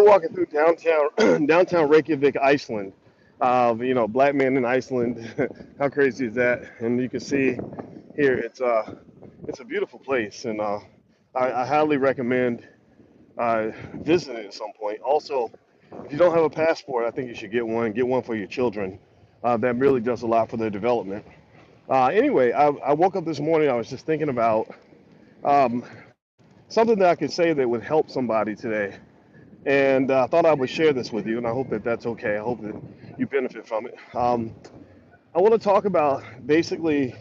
been walking through downtown downtown Reykjavik, Iceland. Black man in Iceland. How crazy is that? And you can see here it's a beautiful place, and I highly recommend visiting at some point. Also, if you don't have a passport, I think you should get one. Get one for your children. That really does a lot for their development. Anyway, I woke up this morning. I was just thinking about um, something that I could say that would help somebody today, and I thought I would share this with you. And I hope that that's okay. I hope that you benefit from it. I want to talk about basically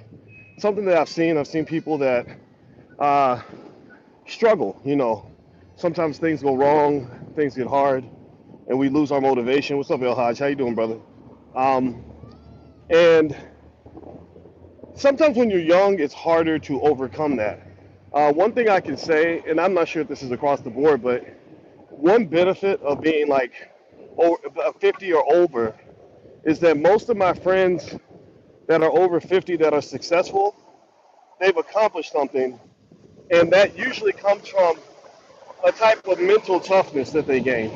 something that I've seen. I've seen people that uh, struggle. Sometimes things go wrong, things get hard, and we lose our motivation. What's up, El Hodge? How you doing, brother? Um, and sometimes when you're young, it's harder to overcome that. One thing I can say, and I'm not sure if this is across the board, but one benefit of being like 50 or over is that most of my friends that are over 50 that are successful, they've accomplished something, and that usually comes from a type of mental toughness that they gain.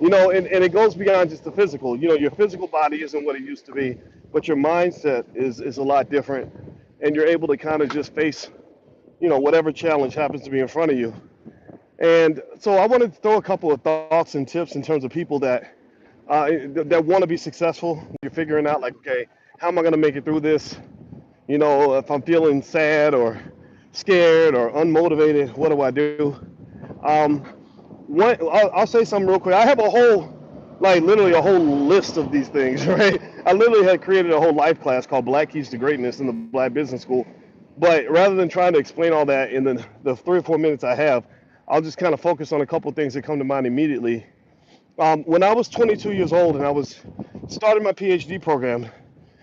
And it goes beyond just the physical. Your physical body isn't what it used to be, but your mindset is a lot different, and you're able to kind of just face, whatever challenge happens to be in front of you. And so I wanted to throw a couple of thoughts and tips in terms of people that want to be successful. You're figuring out like, okay, how am I going to make it through this? If I'm feeling sad or scared or unmotivated, what do I do? Um, I'll say something real quick. I have a whole, like literally a whole list of these things, right? I literally had created a whole life class called Black Keys to Greatness in the Black Business School. But rather than trying to explain all that in the 3 or 4 minutes I have, I'll just kind of focus on a couple of things that come to mind immediately. When I was 22 years old and I was starting my PhD program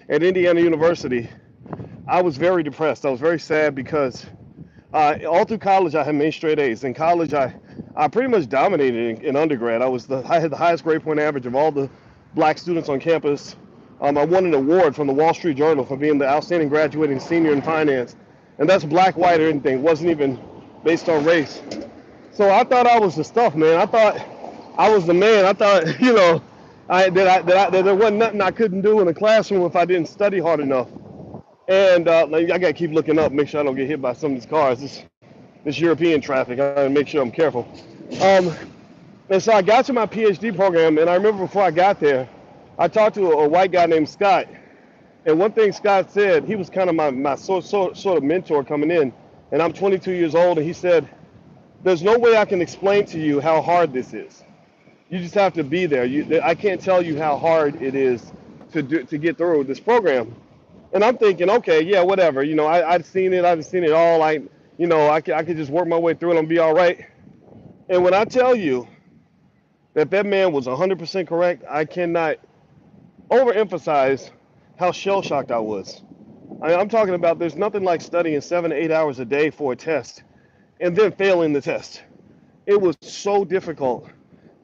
at Indiana University, I was very depressed. I was very sad because all through college I had made straight A's. In college, I pretty much dominated in undergrad. I had the highest grade point average of all the black students on campus. I won an award from the Wall Street Journal for being the outstanding graduating senior in finance, and that's black, white, or anything. It wasn't even based on race. So I thought I was the stuff, man. I thought I was the man. I thought, that there wasn't nothing I couldn't do in the classroom if I didn't study hard enough. And I gotta keep looking up, make sure I don't get hit by some of these cars. This European traffic. I gotta make sure I'm careful. Um, and so I got to my PhD program, and I remember before I got there, I talked to a white guy named Scott. And one thing Scott said, he was kind of my sort of mentor coming in. And I'm 22 years old, and he said, "There's no way I can explain to you how hard this is. You just have to be there. I can't tell you how hard it is to get through this program." And I'm thinking, okay, yeah, whatever. I've seen it. I've seen it all. I could just work my way through it and be all right. And when I tell you that man was 100% correct, I cannot overemphasize how shell-shocked I was. I'm talking about there's nothing like studying 7 to 8 hours a day for a test and then failing the test. It was so difficult.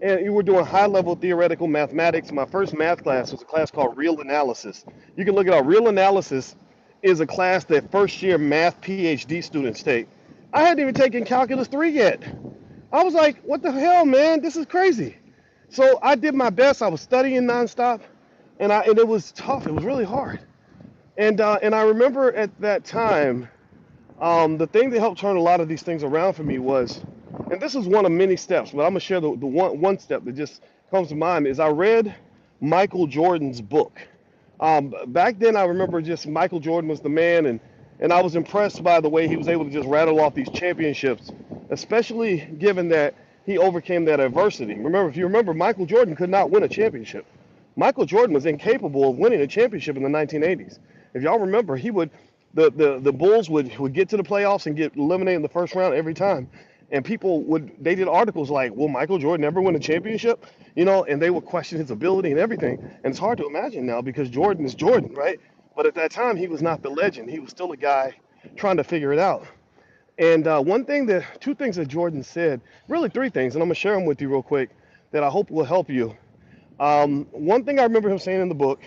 And you were doing high-level theoretical mathematics. My first math class was a class called Real Analysis. You can look it up. Real Analysis is a class that first-year math PhD students take. I hadn't even taken Calculus 3 yet. I was like, what the hell, man? This is crazy. So I did my best. I was studying nonstop, and it was tough. It was really hard. And I remember at that time, the thing that helped turn a lot of these things around for me was, and this is one of many steps, but I'm gonna share the one step that just comes to mind is I read Michael Jordan's book. Back then, I remember just Michael Jordan was the man, and I was impressed by the way he was able to just rattle off these championships, especially given that he overcame that adversity. If you remember, Michael Jordan could not win a championship. Michael Jordan was incapable of winning a championship in the 1980s. If y'all remember, the Bulls would get to the playoffs and get eliminated in the first round every time. And they did articles like, will Michael Jordan ever win a championship? And they would question his ability and everything. And it's hard to imagine now because Jordan is Jordan, right? But at that time, he was not the legend. He was still a guy trying to figure it out. And two things that Jordan said, really three things, and I'm going to share them with you real quick that I hope will help you. One thing I remember him saying in the book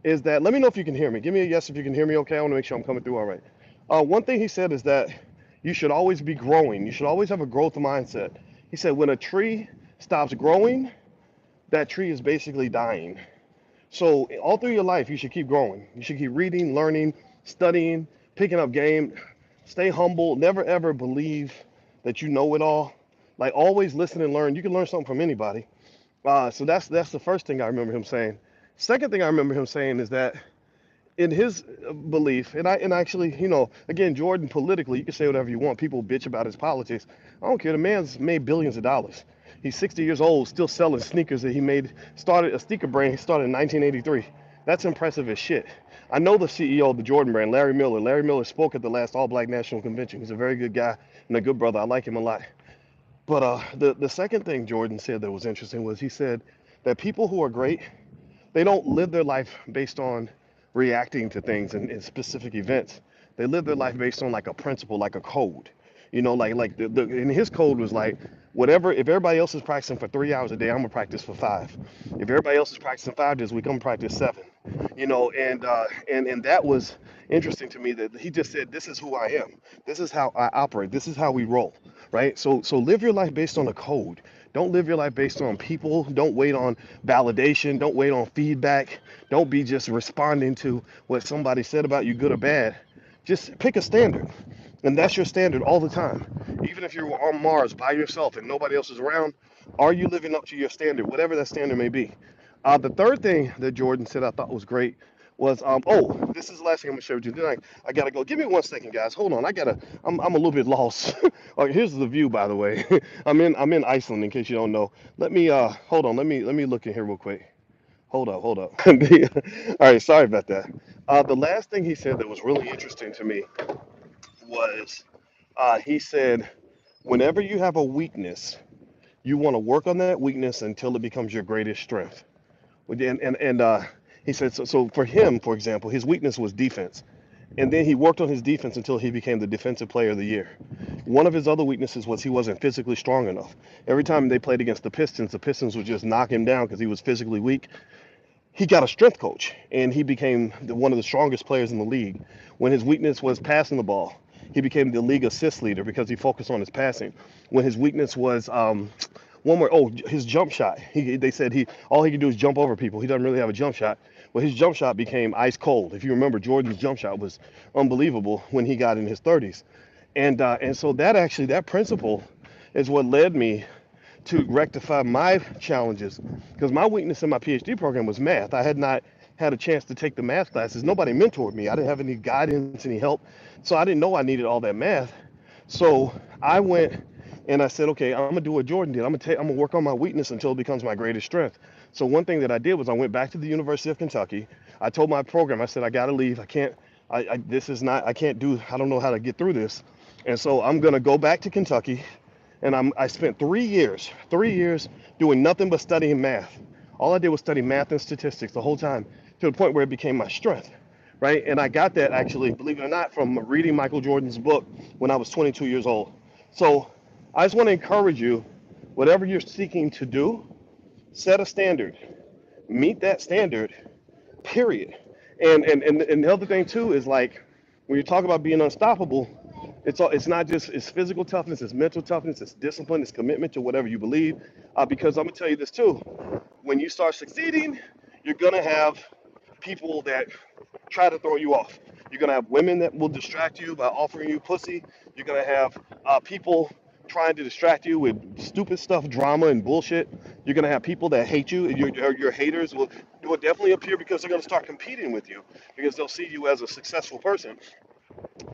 is that, let me know if you can hear me. Give me a yes if you can hear me okay. I want to make sure I'm coming through all right. One thing he said is that you should always be growing. You should always have a growth mindset. He said when a tree stops growing, that tree is basically dying. So all through your life, you should keep growing. You should keep reading, learning, studying, picking up game. Stay humble. Never ever believe that you know it all. Like always listen and learn. You can learn something from anybody. So that's the first thing I remember him saying. Second thing I remember him saying is that in his belief, and actually, again, Jordan politically, you can say whatever you want. People bitch about his politics. I don't care. The man's made billions of dollars. He's 60 years old, still selling sneakers that he made. Started a sneaker brand. He started in 1983. That's impressive as shit. I know the CEO of the Jordan brand, Larry Miller. Larry Miller spoke at the last All Black National Convention. He's a very good guy and a good brother. I like him a lot. But the second thing Jordan said that was interesting was he said that people who are great, they don't live their life based on reacting to things in specific events. They live their life based on like a principle, like a code. Like and his code was like whatever. If everybody else is practicing for 3 hours a day, I'm gonna practice for five. If everybody else is practicing 5 days a week, I'm gonna practice seven. And that was interesting to me that he just said, "This is who I am. This is how I operate. This is how we roll." Right? So live your life based on a code. Don't live your life based on people. Don't wait on validation. Don't wait on feedback. Don't be just responding to what somebody said about you, good or bad. Just pick a standard. And that's your standard all the time. Even if you're on Mars by yourself and nobody else is around, are you living up to your standard, whatever that standard may be? The third thing that Jordan said I thought was great was, this is the last thing I'm gonna share with you. Then I gotta go. Give me 1 second, guys. Hold on. I'm a little bit lost. Oh, here's the view, by the way. I'm in Iceland, in case you don't know. Let me hold on. Let me look in here real quick. Hold up. All right, sorry about that. The last thing he said that was really interesting to me was he said, whenever you have a weakness, you want to work on that weakness until it becomes your greatest strength. And he said, so for him, for example, his weakness was defense. And then he worked on his defense until he became the defensive player of the year. One of his other weaknesses was he wasn't physically strong enough. Every time they played against the Pistons would just knock him down because he was physically weak. He got a strength coach, and he became one of the strongest players in the league. When his weakness was passing the ball, he became the league assist leader because he focused on his passing. When his weakness was his jump shot. They said all he could do is jump over people. He doesn't really have a jump shot. Well, his jump shot became ice cold. If you remember, Jordan's jump shot was unbelievable when he got in his 30s, and so that principle is what led me to rectify my challenges, because my weakness in my PhD program was math. I had not had a chance to take the math classes. Nobody mentored me. I didn't have any guidance, any help, so I didn't know I needed all that math. So I went and I said, okay, I'm gonna do what Jordan did. I'm gonna work on my weakness until it becomes my greatest strength. So one thing that I did was I went back to the University of Kentucky. I told my program, I said, I gotta leave. I can't. This is not. I can't do. I don't know how to get through this. And so I'm gonna go back to Kentucky, and I spent 3 years doing nothing but studying math. All I did was study math and statistics the whole time, to the point where it became my strength, right? And I got that, actually, believe it or not, from reading Michael Jordan's book when I was 22 years old. So I just want to encourage you, whatever you're seeking to do, set a standard, meet that standard, period. And the other thing too is, like, when you talk about being unstoppable, it's not just it's physical toughness, it's mental toughness, it's discipline, it's commitment to whatever you believe. Because I'm gonna tell you this too, when you start succeeding, you're gonna have people that try to throw you off. You're gonna have women that will distract you by offering you pussy. You're gonna have people trying to distract you with stupid stuff, drama and bullshit. You're gonna have people that hate you. Your haters will definitely appear, because they're gonna start competing with you, because they'll see you as a successful person,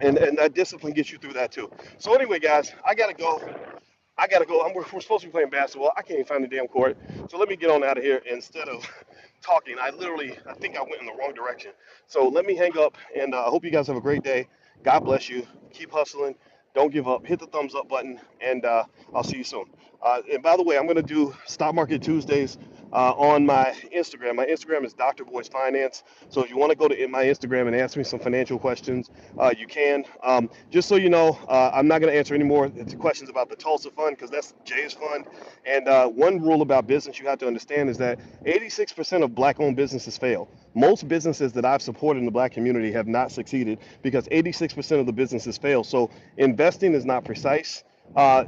and that discipline gets you through that too. So anyway, guys, I gotta go. We're supposed to be playing basketball. I can't even find the damn court. So let me get on out of here instead of talking. I think I went in the wrong direction. So let me hang up, and I hope you guys have a great day. God bless you. Keep hustling. Don't give up. Hit the thumbs up button, and I'll see you soon. And by the way, I'm going to do Stock Market Tuesdays on my Instagram. My Instagram is Dr. Boyce Finance. So if you want to go to my Instagram and ask me some financial questions, you can. Just so you know, I'm not going to answer any more questions about the Tulsa Fund, because that's Jay's fund. And one rule about business you have to understand is that 86% of black-owned businesses fail. Most businesses that I've supported in the black community have not succeeded because 86% of the businesses fail. So investing is not precise.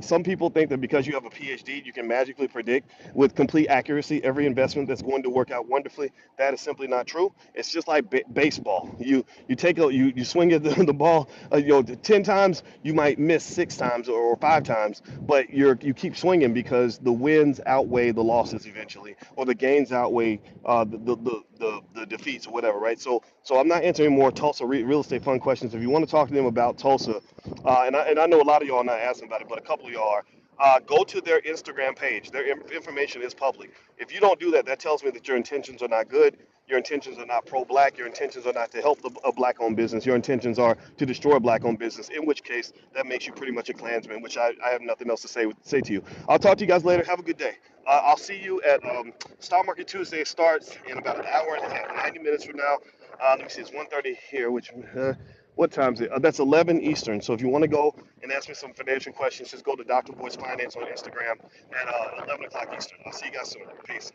Some people think that because you have a PhD, you can magically predict with complete accuracy every investment that's going to work out wonderfully. That is simply not true. It's just like baseball. You swing at the ball, 10 times, you might miss 6 times or 5 times, but you keep swinging because the wins outweigh the losses eventually, or the gains outweigh the defeats or whatever, right? So I'm not answering more Tulsa real estate fund questions. If you want to talk to them about Tulsa, and I know a lot of y'all are not asking about it, but a couple of y'all are. Go to their Instagram page. Their information is public. If you don't do that, that tells me that your intentions are not good. Your intentions are not pro-black. Your intentions are not to help a black-owned business. Your intentions are to destroy a black-owned business. In which case, that makes you pretty much a Klansman. Which I have nothing else to say to you. I'll talk to you guys later. Have a good day. I'll see you at Stock Market Tuesday. It starts in about an hour and a half, 90 minutes from now. Let me see. It's 1:30 here. What time is it? That's 11 Eastern. So if you want to go and ask me some financial questions, just go to Dr. Boyce Finance on Instagram at 11 o'clock Eastern. I'll see you guys soon. Peace.